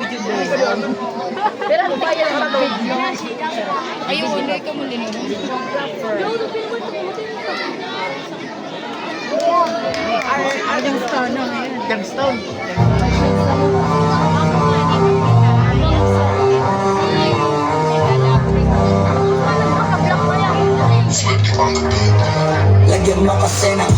video doon. Pero ano ba yan ang video? Ayun, ano ikaw mo din. Yung stone na ngayon. Yung stone. Lagyan mo kasi ng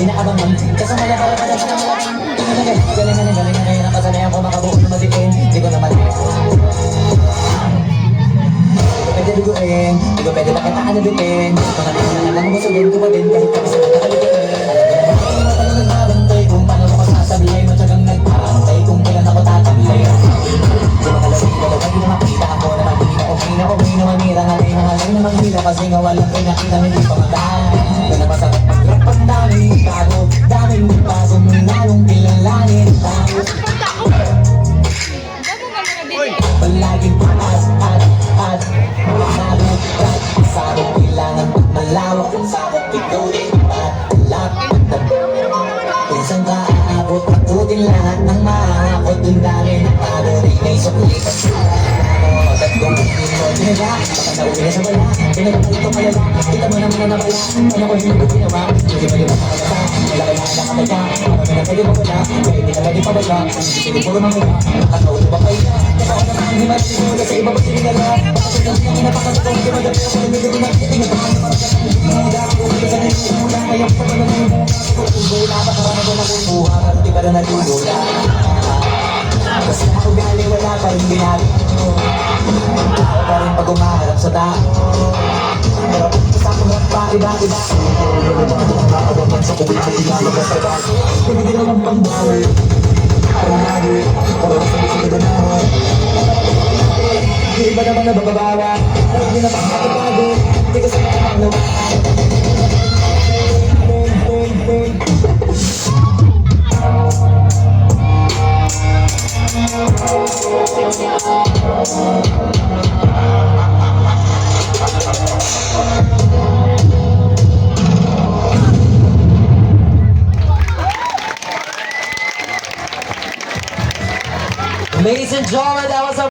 inaabangan kasi malabala na siya galing na kayo napasanay ako makabuo na madiin di ko naman di ko pwede duguin di ko pwede bakit aanadupin mga tingnan na lang busugin ko pa din kahit tapos na nakalitin matagal nagbantay kung paano mo ko sasabihin matyagang nagpantay kung kailan ako tataglay di mga lasing na daw na makita ako na pag-ina okay na mamira halay na manghila kasi nga walang pinakita hindi pa matay na masarap pag daming bago, daming bago mong lalong kilalanin tayo. Palaging paas at nagulat. Sabog kailangan malawak, sabog ikaw din lapit na kung saan ka aabot, patutin lahat ng maakot. Dun dami na tago, rin ay suklit at kung hindi mo ginawa, baka nauwi na sa wala. Pinagpalit ko kalala, kita mo naman na nabala. Ano ko hindi ko ginawa, hindi mo naman makalata. Malaki na nakakabaya, ano na pwede mo wala. Kaya hindi ka lagi pabaya, hindi puro mang wala. Nakakaulo ba kayo na, kaya ako naman hindi matisimula sa iba ba sinigala. Bakit ang hindi napakatong, hindi magabi ako ng hindi nakiting. At mga naman sa hindi mga ako, hindi ka nagsimula. Ngayon pa naman yung mga wala pa karami ko nakukuha, at di ka na nagugula. Basta ako galing wala pa rin ginagawa. Ako pa rin pag umaharap sa tao. Pero basta ako pa iba-iba. Nakakabaman sa kulit at ilalabas sa bago. Hindi naman pang-bawi. Parang lagi, parang sa gusto na naman. Hindi ba naman nababawa? Pero hindi naman nakapagbago. Hindi ko sa mga naman. Ladies and gentlemen, that was a